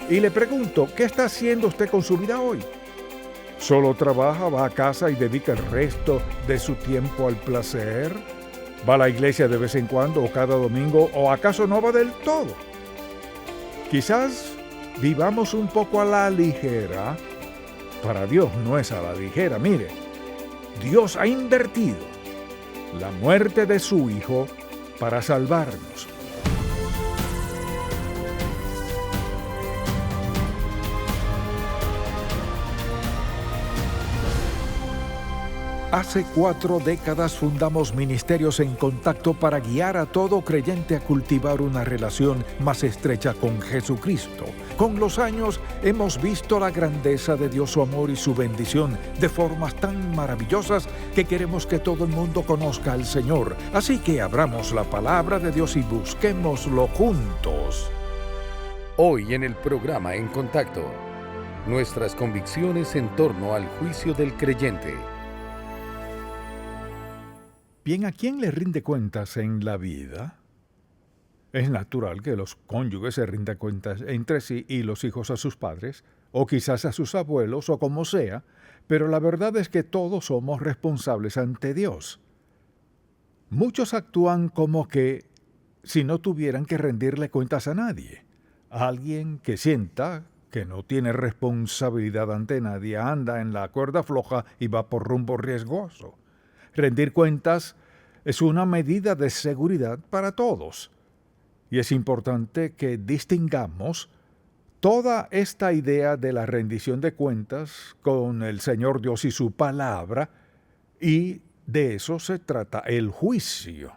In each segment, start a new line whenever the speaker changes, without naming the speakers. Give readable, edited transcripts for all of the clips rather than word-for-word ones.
Y le pregunto, ¿qué está haciendo usted con su vida hoy? ¿Solo trabaja, va a casa y dedica el resto de su tiempo al placer? ¿Va a la iglesia de vez en cuando o cada domingo o acaso no va del todo? Quizás vivamos un poco a la ligera. Para Dios no es a la ligera. Mire, Dios ha invertido la muerte de su Hijo para salvarnos. Hace 4 décadas fundamos Ministerios en Contacto para guiar a todo creyente a cultivar una relación más estrecha con Jesucristo. Con los años hemos visto la grandeza de Dios, su amor y su bendición de formas tan maravillosas que queremos que todo el mundo conozca al Señor. Así que abramos la palabra de Dios y busquémoslo juntos.
Hoy en el programa En Contacto, nuestras convicciones en torno al juicio del creyente.
Bien, ¿a quién le rinde cuentas en la vida? Es natural que los cónyuges se rindan cuentas entre sí y los hijos a sus padres, o quizás a sus abuelos, o como sea, pero la verdad es que todos somos responsables ante Dios. Muchos actúan como que si no tuvieran que rendirle cuentas a nadie. Alguien que sienta que no tiene responsabilidad ante nadie anda en la cuerda floja y va por rumbo riesgoso. Rendir cuentas es una medida de seguridad para todos. Y es importante que distingamos toda esta idea de la rendición de cuentas con el Señor Dios y su palabra, y de eso se trata el juicio.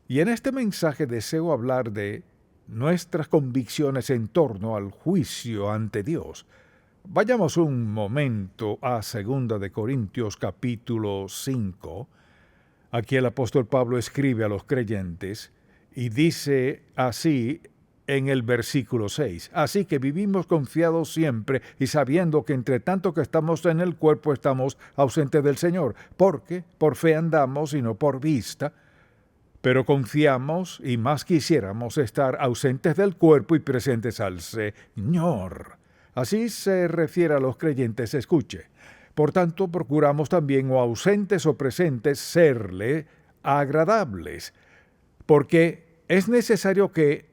Y en este mensaje deseo hablar de nuestras convicciones en torno al juicio ante Dios. Vayamos un momento a 2 de Corintios capítulo 5. Aquí el apóstol Pablo escribe a los creyentes y dice así en el versículo 6. Así que vivimos confiados siempre y sabiendo que entre tanto que estamos en el cuerpo estamos ausentes del Señor, porque por fe andamos y no por vista, pero confiamos y más quisiéramos estar ausentes del cuerpo y presentes al Señor. Así se refiere a los creyentes, escuche. Por tanto, procuramos también, o ausentes o presentes, serle agradables, porque es necesario que,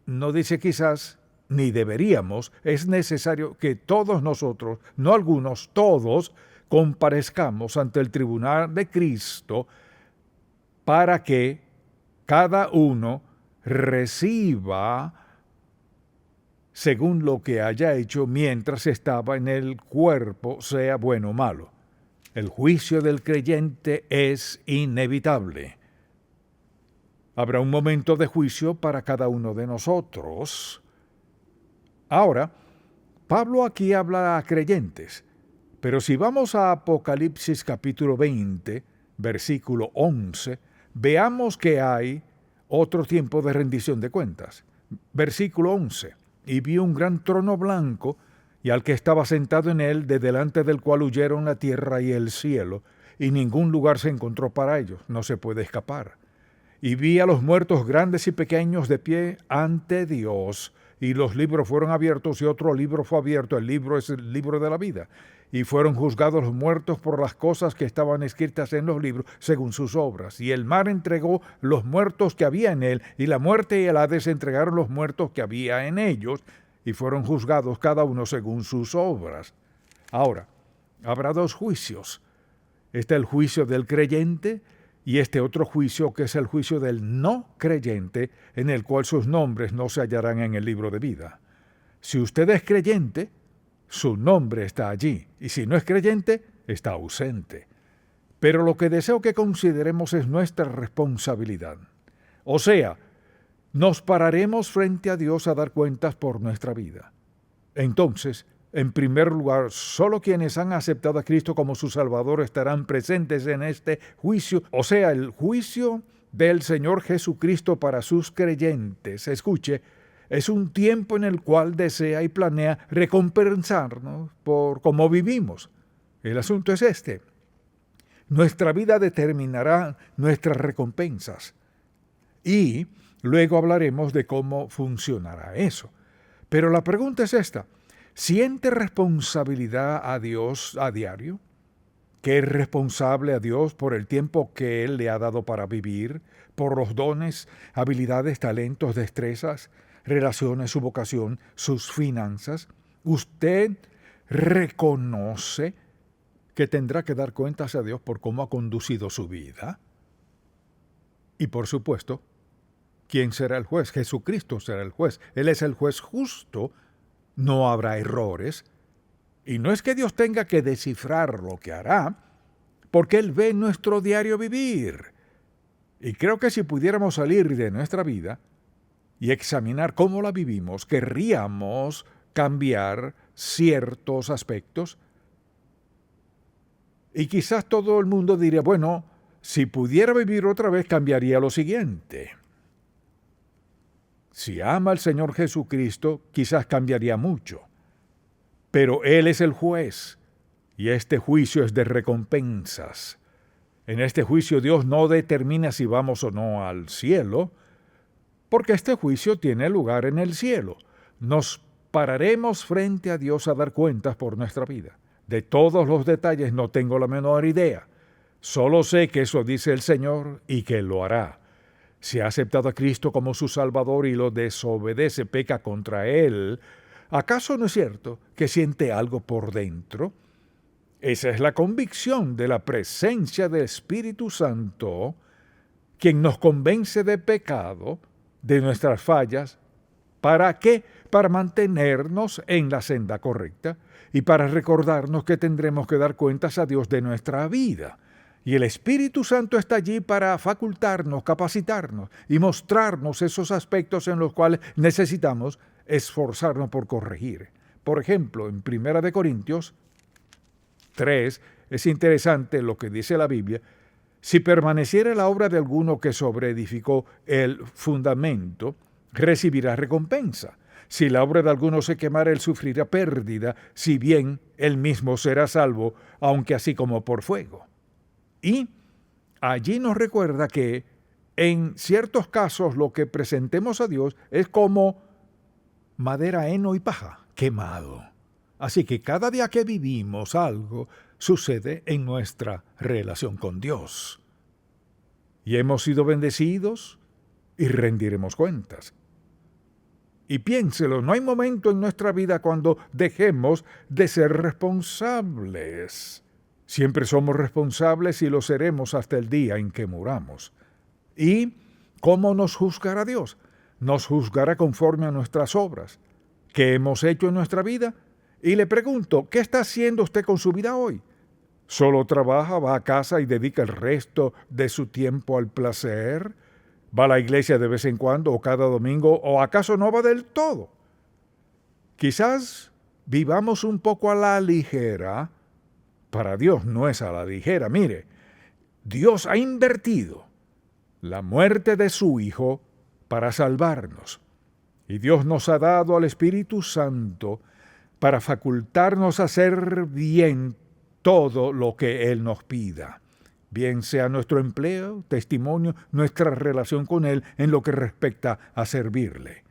no dice quizás, ni deberíamos, es necesario que todos nosotros, no algunos, todos, comparezcamos ante el tribunal de Cristo para que cada uno reciba según lo que haya hecho mientras estaba en el cuerpo, sea bueno o malo. El juicio del creyente es inevitable. Habrá un momento de juicio para cada uno de nosotros. Ahora, Pablo aquí habla a creyentes, pero si vamos a Apocalipsis capítulo 20, versículo 11, veamos que hay otro tiempo de rendición de cuentas. Versículo 11. Y vi un gran trono blanco, y al que estaba sentado en él, de delante del cual huyeron la tierra y el cielo, y ningún lugar se encontró para ellos, no se puede escapar. Y vi a los muertos grandes y pequeños de pie ante Dios, y los libros fueron abiertos, y otro libro fue abierto, el libro es el libro de la vida. Y fueron juzgados los muertos por las cosas que estaban escritas en los libros, según sus obras. Y el mar entregó los muertos que había en él, y la muerte y el Hades entregaron los muertos que había en ellos, y fueron juzgados cada uno según sus obras. Ahora, habrá 2 juicios. Está el juicio del creyente, y este otro juicio que es el juicio del no creyente, en el cual sus nombres no se hallarán en el libro de vida. Si usted es creyente, su nombre está allí, y si no es creyente, está ausente. Pero lo que deseo que consideremos es nuestra responsabilidad. O sea, nos pararemos frente a Dios a dar cuentas por nuestra vida. Entonces, en primer lugar, solo quienes han aceptado a Cristo como su Salvador estarán presentes en este juicio, o sea, el juicio del Señor Jesucristo para sus creyentes. Escuche, es un tiempo en el cual desea y planea recompensarnos por cómo vivimos. El asunto es este. Nuestra vida determinará nuestras recompensas. Y luego hablaremos de cómo funcionará eso. Pero la pregunta es esta: ¿siente responsabilidad a Dios a diario? ¿Que es responsable a Dios por el tiempo que Él le ha dado para vivir, por los dones, habilidades, talentos, destrezas, relaciones, su vocación, sus finanzas? ¿Usted reconoce que tendrá que dar cuentas a Dios por cómo ha conducido su vida? Y por supuesto, ¿quién será el juez? Jesucristo será el juez. Él es el juez justo, no habrá errores. Y no es que Dios tenga que descifrar lo que hará, porque Él ve nuestro diario vivir. Y creo que si pudiéramos salir de nuestra vida y examinar cómo la vivimos, querríamos cambiar ciertos aspectos. Y quizás todo el mundo diría, bueno, si pudiera vivir otra vez, cambiaría lo siguiente. Si ama al Señor Jesucristo, quizás cambiaría mucho. Pero Él es el juez, y este juicio es de recompensas. En este juicio Dios no determina si vamos o no al cielo, porque este juicio tiene lugar en el cielo. Nos pararemos frente a Dios a dar cuentas por nuestra vida. De todos los detalles no tengo la menor idea. Solo sé que eso dice el Señor y que lo hará. Si ha aceptado a Cristo como su Salvador y lo desobedece, peca contra Él, ¿acaso no es cierto que siente algo por dentro? Esa es la convicción de la presencia del Espíritu Santo, quien nos convence de pecado, de nuestras fallas. ¿Para qué? Para mantenernos en la senda correcta y para recordarnos que tendremos que dar cuentas a Dios de nuestra vida. Y el Espíritu Santo está allí para facultarnos, capacitarnos y mostrarnos esos aspectos en los cuales necesitamos esforzarnos por corregir. Por ejemplo, en 1 Corintios 3 es interesante lo que dice la Biblia: si permaneciera la obra de alguno que sobreedificó el fundamento, recibirá recompensa. Si la obra de alguno se quemara, él sufrirá pérdida, si bien él mismo será salvo, aunque así como por fuego. Y allí nos recuerda que en ciertos casos lo que presentemos a Dios es como madera, heno y paja quemado. Así que cada día que vivimos algo sucede en nuestra relación con Dios. Y hemos sido bendecidos y rendiremos cuentas. Y piénselo, no hay momento en nuestra vida cuando dejemos de ser responsables. Siempre somos responsables y lo seremos hasta el día en que muramos. ¿Y cómo nos juzgará Dios? Nos juzgará conforme a nuestras obras. ¿Qué hemos hecho en nuestra vida? Y le pregunto, ¿qué está haciendo usted con su vida hoy? ¿Solo trabaja, va a casa y dedica el resto de su tiempo al placer? ¿Va a la iglesia de vez en cuando o cada domingo? ¿O acaso no va del todo? Quizás vivamos un poco a la ligera. Para Dios no es a la ligera. Mire, Dios ha invertido la muerte de su Hijo para salvarnos. Y Dios nos ha dado al Espíritu Santo para facultarnos a hacer bien todo lo que Él nos pida. Bien sea nuestro empleo, testimonio, nuestra relación con Él en lo que respecta a servirle.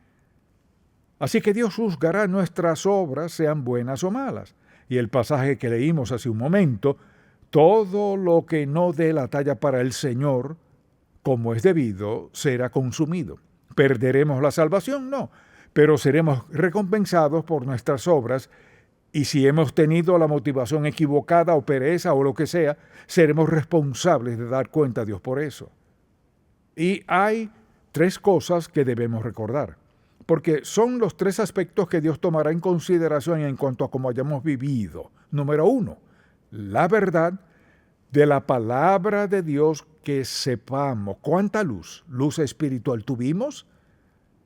Así que Dios juzgará nuestras obras, sean buenas o malas. Y el pasaje que leímos hace un momento, todo lo que no dé la talla para el Señor, como es debido, será consumido. ¿Perderemos la salvación? No, pero seremos recompensados por nuestras obras, y si hemos tenido la motivación equivocada o pereza o lo que sea, seremos responsables de dar cuenta a Dios por eso. Y hay 3 cosas que debemos recordar, porque son los 3 aspectos que Dios tomará en consideración en cuanto a cómo hayamos vivido. Número 1, la verdad de la palabra de Dios, que sepamos cuánta luz espiritual tuvimos.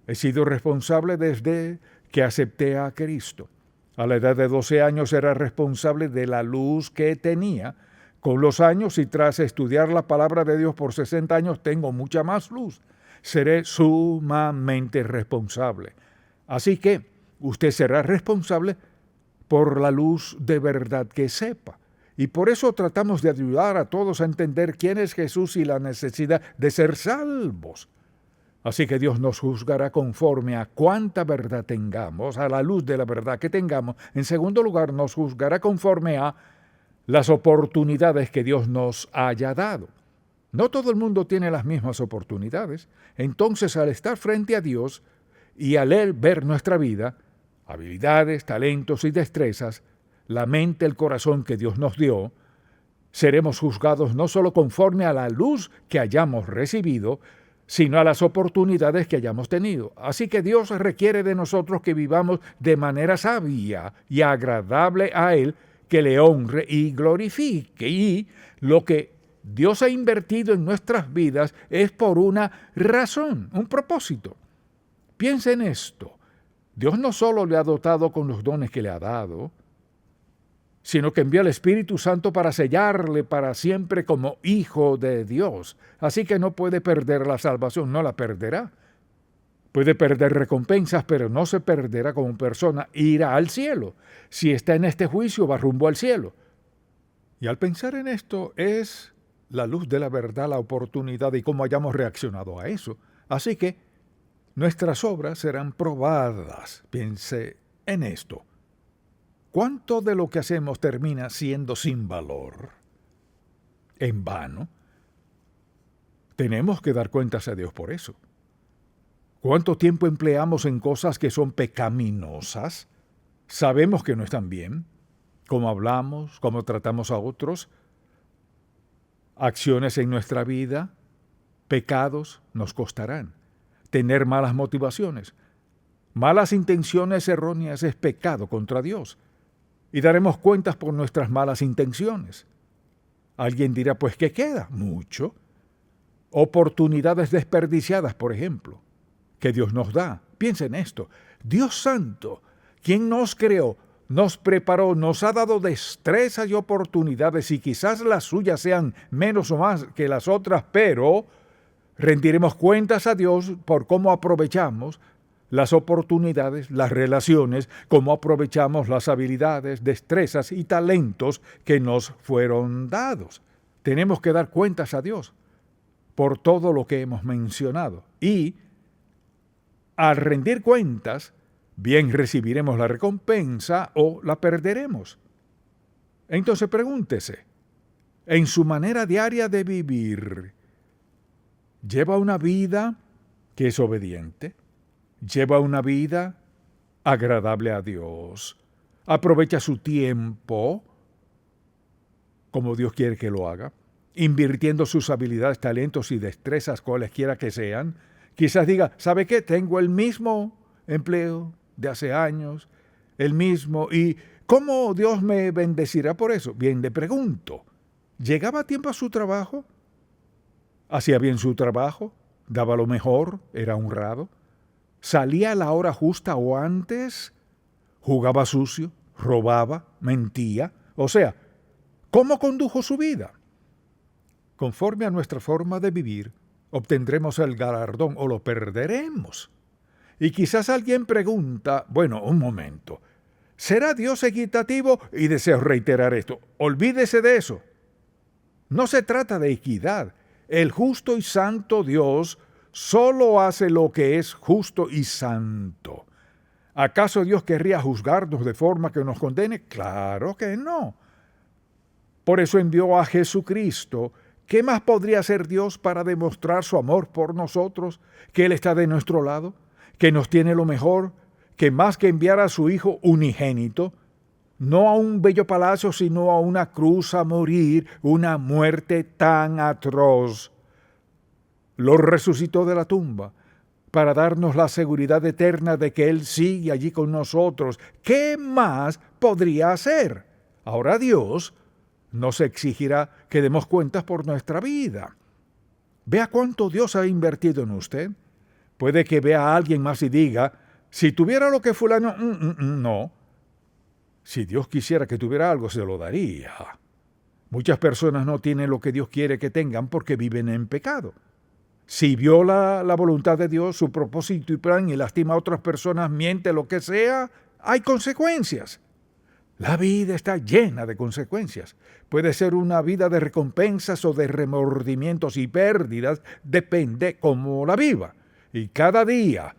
He sido responsable desde que acepté a Cristo. A la edad de 12 años era responsable de la luz que tenía. Con los años y tras estudiar la palabra de Dios por 60 años tengo mucha más luz. Seré sumamente responsable. Así que usted será responsable por la luz de verdad que sepa. Y por eso tratamos de ayudar a todos a entender quién es Jesús y la necesidad de ser salvos. Así que Dios nos juzgará conforme a cuánta verdad tengamos, a la luz de la verdad que tengamos. En segundo lugar, nos juzgará conforme a las oportunidades que Dios nos haya dado. No todo el mundo tiene las mismas oportunidades. Entonces, al estar frente a Dios y al Él ver nuestra vida, habilidades, talentos y destrezas, la mente, el corazón que Dios nos dio, seremos juzgados no solo conforme a la luz que hayamos recibido, sino a las oportunidades que hayamos tenido. Así que Dios requiere de nosotros que vivamos de manera sabia y agradable a Él, que le honre y glorifique. Y lo que Dios ha invertido en nuestras vidas es por una razón, un propósito. Piensa en esto. Dios no solo le ha dotado con los dones que le ha dado, sino que envió al Espíritu Santo para sellarle para siempre como hijo de Dios. Así que no puede perder la salvación, no la perderá. Puede perder recompensas, pero no se perderá como persona, irá al cielo. Si está en este juicio, va rumbo al cielo. Y al pensar en esto, es la luz de la verdad, la oportunidad y cómo hayamos reaccionado a eso. Así que nuestras obras serán probadas. Piense en esto. ¿Cuánto de lo que hacemos termina siendo sin valor? En vano. Tenemos que dar cuentas a Dios por eso. ¿Cuánto tiempo empleamos en cosas que son pecaminosas? Sabemos que no están bien. ¿Cómo hablamos? ¿Cómo tratamos a otros? Acciones en nuestra vida, pecados nos costarán. Tener malas motivaciones, malas intenciones erróneas es pecado contra Dios. Y daremos cuentas por nuestras malas intenciones. Alguien dirá, pues, ¿qué queda? Mucho. Oportunidades desperdiciadas, por ejemplo, que Dios nos da. Piensa en esto. Dios Santo, quien nos creó, nos preparó, nos ha dado destrezas y oportunidades, y quizás las suyas sean menos o más que las otras, pero rendiremos cuentas a Dios por cómo aprovechamos las oportunidades, las relaciones, cómo aprovechamos las habilidades, destrezas y talentos que nos fueron dados. Tenemos que dar cuentas a Dios por todo lo que hemos mencionado. Y al rendir cuentas, bien recibiremos la recompensa o la perderemos. Entonces pregúntese, en su manera diaria de vivir, ¿lleva una vida que es obediente? ¿Lleva una vida agradable a Dios? ¿Aprovecha su tiempo como Dios quiere que lo haga? Invirtiendo sus habilidades, talentos y destrezas, cualesquiera que sean. Quizás diga, ¿sabe qué? Tengo el mismo empleo de hace años, el mismo. ¿Y cómo Dios me bendecirá por eso? Bien, le pregunto, ¿llegaba a tiempo a su trabajo? ¿Hacía bien su trabajo? ¿Daba lo mejor? ¿Era honrado? ¿Salía a la hora justa o antes? ¿Jugaba sucio? ¿Robaba? ¿Mentía? O sea, ¿cómo condujo su vida? Conforme a nuestra forma de vivir, obtendremos el galardón o lo perderemos. Y quizás alguien pregunta, bueno, un momento, ¿será Dios equitativo? Y deseo reiterar esto, olvídese de eso. No se trata de equidad. El justo y santo Dios solo hace lo que es justo y santo. ¿Acaso Dios querría juzgarnos de forma que nos condene? Claro que no. Por eso envió a Jesucristo. ¿Qué más podría hacer Dios para demostrar su amor por nosotros? Que Él está de nuestro lado, que nos tiene lo mejor, que más que enviar a su Hijo unigénito, no a un bello palacio, sino a una cruz a morir, una muerte tan atroz. Lo resucitó de la tumba para darnos la seguridad eterna de que Él sigue allí con nosotros. ¿Qué más podría hacer? Ahora Dios nos exigirá que demos cuentas por nuestra vida. Vea cuánto Dios ha invertido en usted. Puede que vea a alguien más y diga, si tuviera lo que fulano, no. Si Dios quisiera que tuviera algo, se lo daría. Muchas personas no tienen lo que Dios quiere que tengan porque viven en pecado. Si viola la voluntad de Dios, su propósito y plan y lastima a otras personas, miente, lo que sea, hay consecuencias. La vida está llena de consecuencias. Puede ser una vida de recompensas o de remordimientos y pérdidas, depende cómo la viva. y cada día,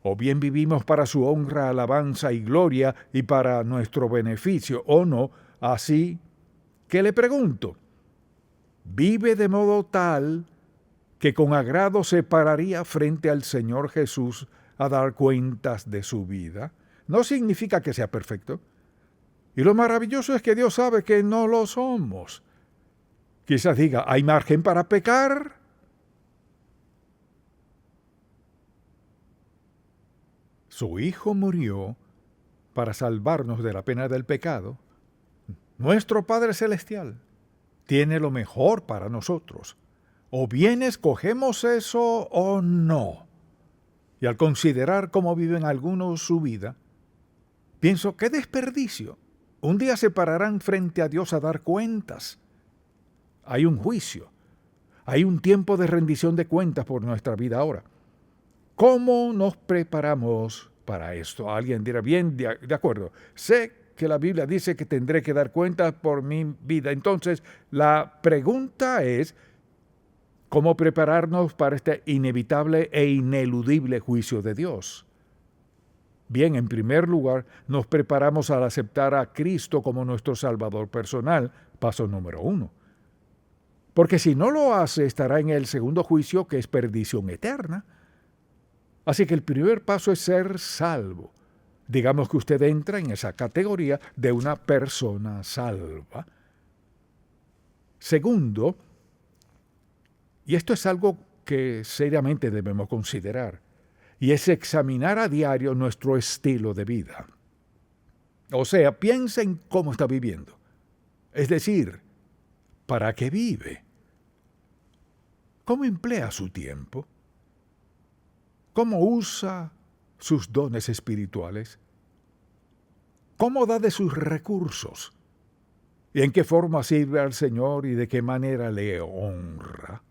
o bien vivimos para su honra, alabanza y gloria y para nuestro beneficio, o no, así que le pregunto, ¿vive de modo tal que con agrado se pararía frente al Señor Jesús a dar cuentas de su vida? No significa que sea perfecto. Y lo maravilloso es que Dios sabe que no lo somos. Quizás diga, ¿hay margen para pecar? Su Hijo murió para salvarnos de la pena del pecado. Nuestro Padre Celestial tiene lo mejor para nosotros. O bien escogemos eso o no. Y al considerar cómo viven algunos su vida, pienso, qué desperdicio. Un día se pararán frente a Dios a dar cuentas. Hay un juicio. Hay un tiempo de rendición de cuentas por nuestra vida ahora. ¿Cómo nos preparamos para esto? Alguien dirá, bien, de acuerdo, sé que la Biblia dice que tendré que dar cuentas por mi vida. Entonces, la pregunta es, ¿cómo prepararnos para este inevitable e ineludible juicio de Dios? Bien, en primer lugar, nos preparamos al aceptar a Cristo como nuestro Salvador personal, paso número 1. Porque si no lo hace, estará en el segundo juicio, que es perdición eterna. Así que el primer paso es ser salvo. Digamos que usted entra en esa categoría de una persona salva. Segundo, y esto es algo que seriamente debemos considerar, y es examinar a diario nuestro estilo de vida. O sea, piensa en cómo está viviendo. Es decir, ¿para qué vive? ¿Cómo emplea su tiempo? ¿Cómo usa sus dones espirituales? ¿Cómo da de sus recursos? ¿Y en qué forma sirve al Señor y de qué manera le honra?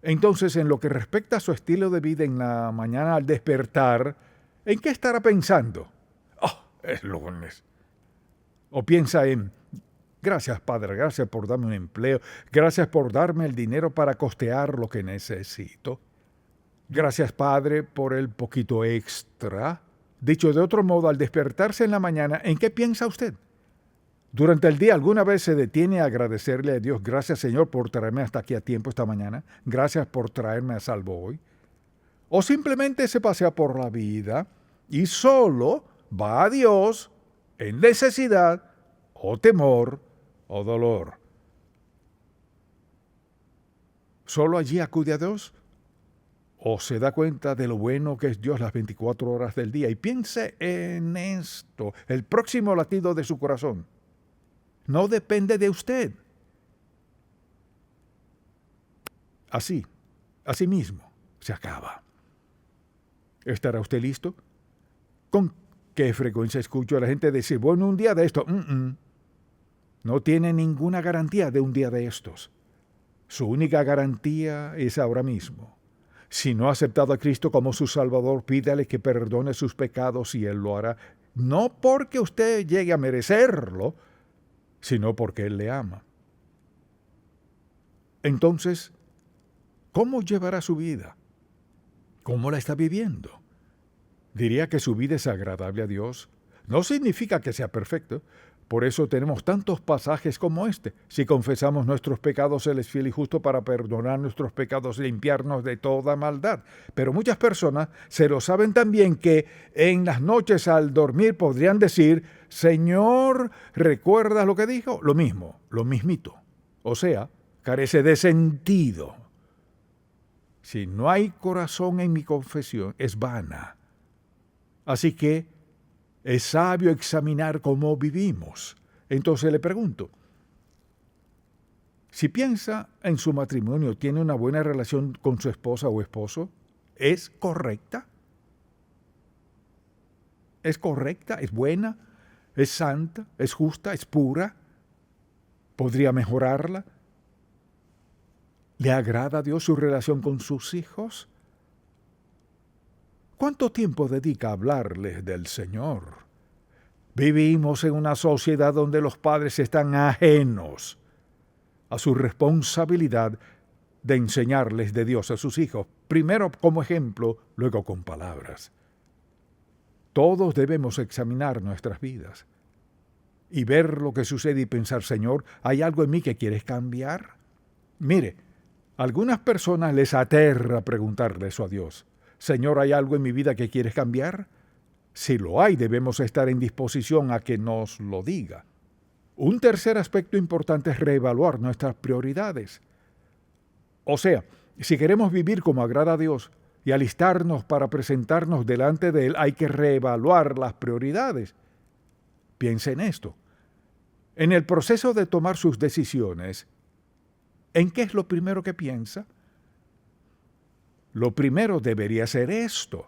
Entonces, en lo que respecta a su estilo de vida en la mañana al despertar, ¿en qué estará pensando? ¡Oh, es lunes! O piensa en, gracias Padre, gracias por darme un empleo, gracias por darme el dinero para costear lo que necesito. Gracias Padre por el poquito extra. Dicho de otro modo, al despertarse en la mañana, ¿en qué piensa usted? Durante el día, ¿alguna vez se detiene a agradecerle a Dios? Gracias, Señor, por traerme hasta aquí a tiempo esta mañana. Gracias por traerme a salvo hoy. O simplemente se pasea por la vida y solo va a Dios en necesidad o temor o dolor. ¿Solo allí acude a Dios? ¿O se da cuenta de lo bueno que es Dios las 24 horas del día? Y piense en esto, el próximo latido de su corazón no depende de usted. Así mismo, se acaba. ¿Estará usted listo? ¿Con qué frecuencia escucho a la gente decir, bueno, un día de esto? No tiene ninguna garantía de un día de estos. Su única garantía es ahora mismo. Si no ha aceptado a Cristo como su Salvador, pídale que perdone sus pecados y Él lo hará. No porque usted llegue a merecerlo, sino porque Él le ama. Entonces, ¿cómo llevará su vida? ¿Cómo la está viviendo? ¿Diría que su vida es agradable a Dios? No significa que sea perfecto. Por eso tenemos tantos pasajes como este. Si confesamos nuestros pecados, Él es fiel y justo para perdonar nuestros pecados y limpiarnos de toda maldad. Pero muchas personas se lo saben también que en las noches al dormir podrían decir, Señor, ¿recuerdas lo que dijo? Lo mismo, lo mismito. O sea, carece de sentido. Si no hay corazón en mi confesión, es vana. Así que es sabio examinar cómo vivimos. Entonces le pregunto, si piensa en su matrimonio, ¿tiene una buena relación con su esposa o esposo? ¿Es correcta? ¿Es correcta? ¿Es buena? ¿Es santa? ¿Es justa? ¿Es pura? ¿Podría mejorarla? ¿Le agrada a Dios su relación con sus hijos? ¿Cuánto tiempo dedica a hablarles del Señor? Vivimos en una sociedad donde los padres están ajenos a su responsabilidad de enseñarles de Dios a sus hijos, primero como ejemplo, luego con palabras. Todos debemos examinar nuestras vidas y ver lo que sucede y pensar, Señor, ¿hay algo en mí que quieres cambiar? Mire, a algunas personas les aterra preguntarle eso a Dios. Señor, ¿hay algo en mi vida que quieres cambiar? Si lo hay, debemos estar en disposición a que nos lo diga. Un tercer aspecto importante es reevaluar nuestras prioridades. O sea, si queremos vivir como agrada a Dios y alistarnos para presentarnos delante de Él, hay que reevaluar las prioridades. Piense en esto. En el proceso de tomar sus decisiones, ¿en qué es lo primero que piensa? Lo primero debería ser esto.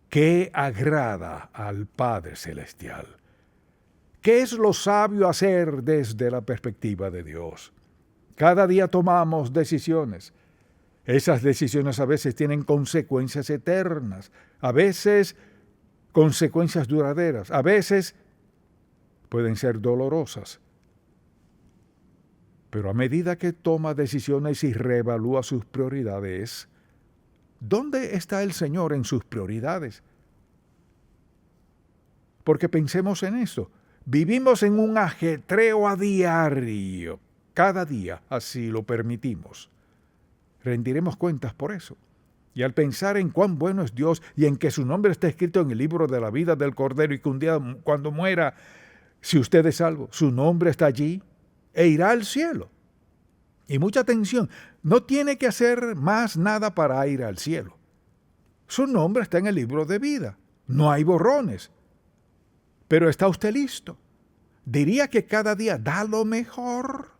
¿Qué agrada al Padre Celestial? ¿Qué es lo sabio hacer desde la perspectiva de Dios? Cada día tomamos decisiones. Esas decisiones a veces tienen consecuencias eternas, a veces consecuencias duraderas, a veces pueden ser dolorosas. Pero a medida que toma decisiones y reevalúa sus prioridades, ¿dónde está el Señor en sus prioridades? Porque pensemos en esto. Vivimos en un ajetreo a diario, cada día, así lo permitimos. Rendiremos cuentas por eso. Y al pensar en cuán bueno es Dios y en que su nombre está escrito en el libro de la vida del Cordero y que un día cuando muera, si usted es salvo, su nombre está allí e irá al cielo. Y mucha atención, no tiene que hacer más nada para ir al cielo. Su nombre está en el libro de vida. No hay borrones. Pero ¿está usted listo? ¿Diría que cada día da lo mejor?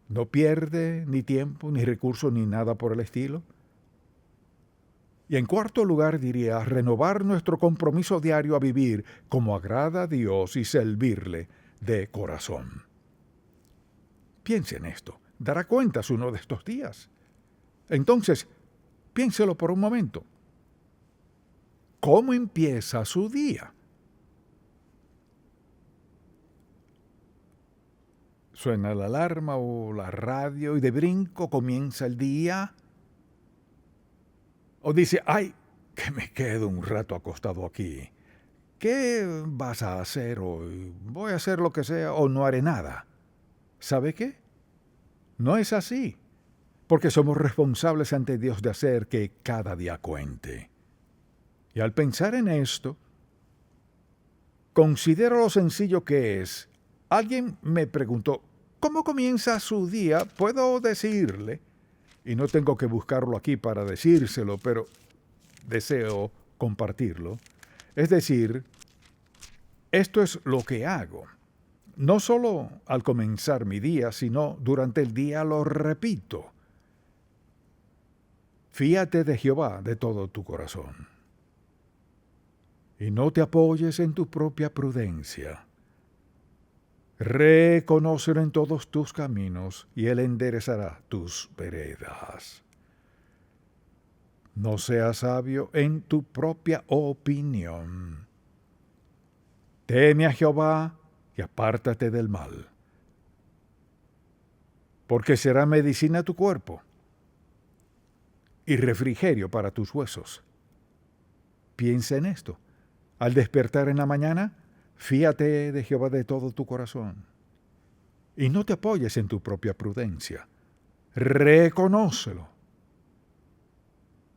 ¿No pierde ni tiempo, ni recursos, ni nada por el estilo? Y en cuarto lugar diría, renovar nuestro compromiso diario a vivir como agrada a Dios y servirle de corazón. Piense en esto. Dará cuentas uno de estos días. Entonces, piénselo por un momento. ¿Cómo empieza su día? Suena la alarma o la radio y de brinco comienza el día. O dice, ay, que me quedo un rato acostado aquí. ¿Qué vas a hacer hoy? Voy a hacer lo que sea o no haré nada. ¿Sabe qué? No es así, porque somos responsables ante Dios de hacer que cada día cuente. Y al pensar en esto, considero lo sencillo que es. Alguien me preguntó, ¿cómo comienza su día? Puedo decirle, y no tengo que buscarlo aquí para decírselo, pero deseo compartirlo. Es decir, esto es lo que hago. No solo al comenzar mi día, sino durante el día lo repito. Fíate de Jehová de todo tu corazón. Y no te apoyes en tu propia prudencia. Reconócelo en todos tus caminos, y Él enderezará tus veredas. No seas sabio en tu propia opinión. Teme a Jehová y apártate del mal, porque será medicina a tu cuerpo y refrigerio para tus huesos. Piensa en esto. Al despertar en la mañana, fíate de Jehová de todo tu corazón y no te apoyes en tu propia prudencia. Reconócelo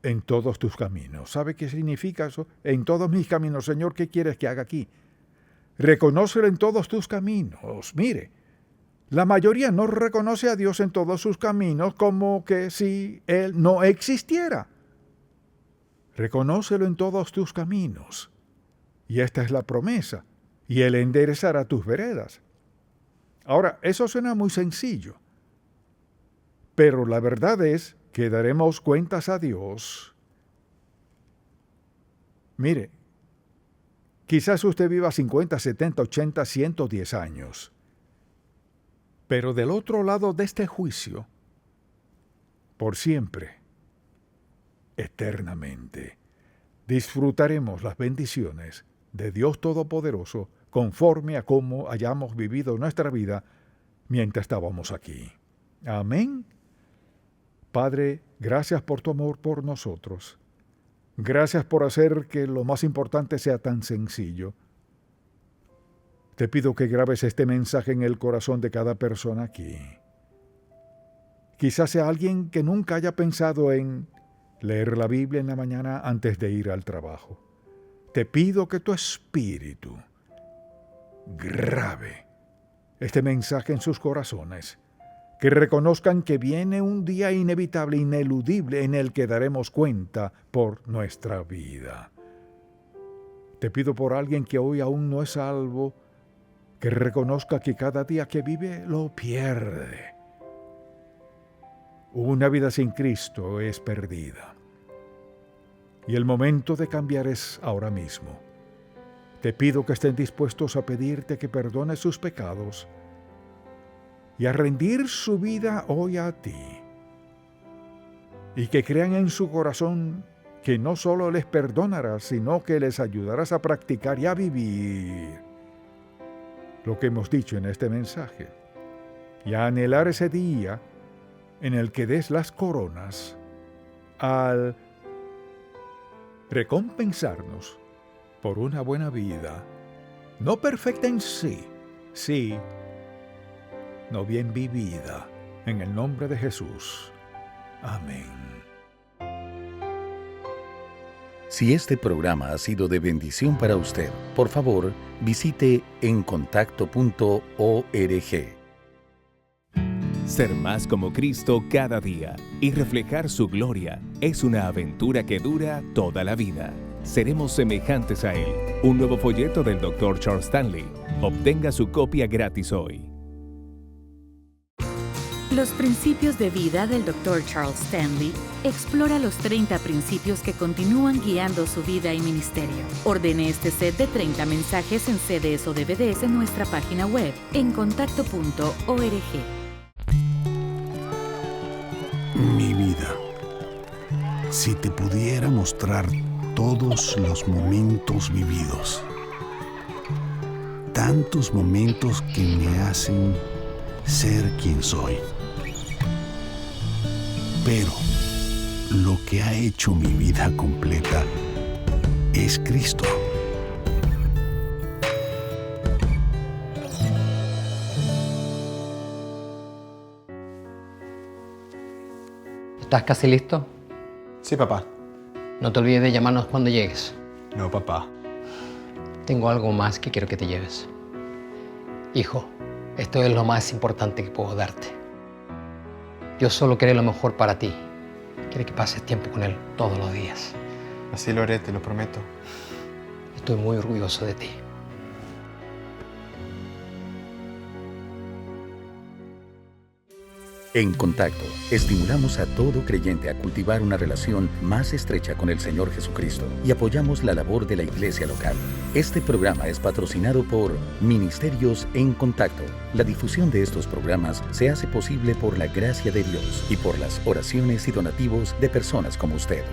en todos tus caminos. ¿Sabe qué significa eso? En todos mis caminos, Señor, ¿qué quieres que haga aquí? Reconócelo en todos tus caminos. Mire, la mayoría no reconoce a Dios en todos sus caminos como que si Él no existiera. Reconócelo en todos tus caminos. Y esta es la promesa. Y Él enderezará tus veredas. Ahora, eso suena muy sencillo. Pero la verdad es que daremos cuentas a Dios. Mire, quizás usted viva 50, 70, 80, 110 años. Pero del otro lado de este juicio, por siempre, eternamente, disfrutaremos las bendiciones de Dios Todopoderoso conforme a cómo hayamos vivido nuestra vida mientras estábamos aquí. Amén Padre, gracias por tu amor por nosotros. Gracias por hacer que lo más importante sea tan sencillo. Te pido que grabes este mensaje en el corazón de cada persona aquí. Quizás sea alguien que nunca haya pensado en leer la Biblia en la mañana antes de ir al trabajo. Te pido que tu espíritu grabe este mensaje en sus corazones, que reconozcan que viene un día inevitable, ineludible, en el que daremos cuenta por nuestra vida. Te pido por alguien que hoy aún no es salvo, que reconozca que cada día que vive lo pierde. Una vida sin Cristo es perdida. Y el momento de cambiar es ahora mismo. Te pido que estén dispuestos a pedirte que perdones sus pecados y a rendir su vida hoy a ti. Y que crean en su corazón que no solo les perdonarás, sino que les ayudarás a practicar y a vivir lo que hemos dicho en este mensaje. Y a anhelar ese día en el que des las coronas al recompensarnos por una buena vida, no perfecta en sí, no bien vivida, en el nombre de Jesús. Amén.
Si este programa ha sido de bendición para usted, por favor, visite encontacto.org.
Ser más como Cristo cada día y reflejar su gloria es una aventura que dura toda la vida. Seremos semejantes a Él. Un nuevo folleto del Dr. Charles Stanley. Obtenga su copia gratis hoy.
Los principios de vida del Dr. Charles Stanley explora los 30 principios que continúan guiando su vida y ministerio. Ordene este set de 30 mensajes en CDs o DVDs en nuestra página web, encontacto.org.
Mi vida, si te pudiera mostrar todos los momentos vividos, tantos momentos que me hacen ser quien soy. Pero lo que ha hecho mi vida completa es Cristo.
¿Estás casi listo?
Sí, papá.
No te olvides de llamarnos cuando llegues.
No, papá.
Tengo algo más que quiero que te lleves. Hijo, esto es lo más importante que puedo darte. Dios solo quiere lo mejor para ti. Quiere que pases tiempo con Él todos los días.
Así lo haré, te lo prometo.
Estoy muy orgulloso de ti.
En Contacto, estimulamos a todo creyente a cultivar una relación más estrecha con el Señor Jesucristo y apoyamos la labor de la iglesia local. Este programa es patrocinado por Ministerios en Contacto. La difusión de estos programas se hace posible por la gracia de Dios y por las oraciones y donativos de personas como usted.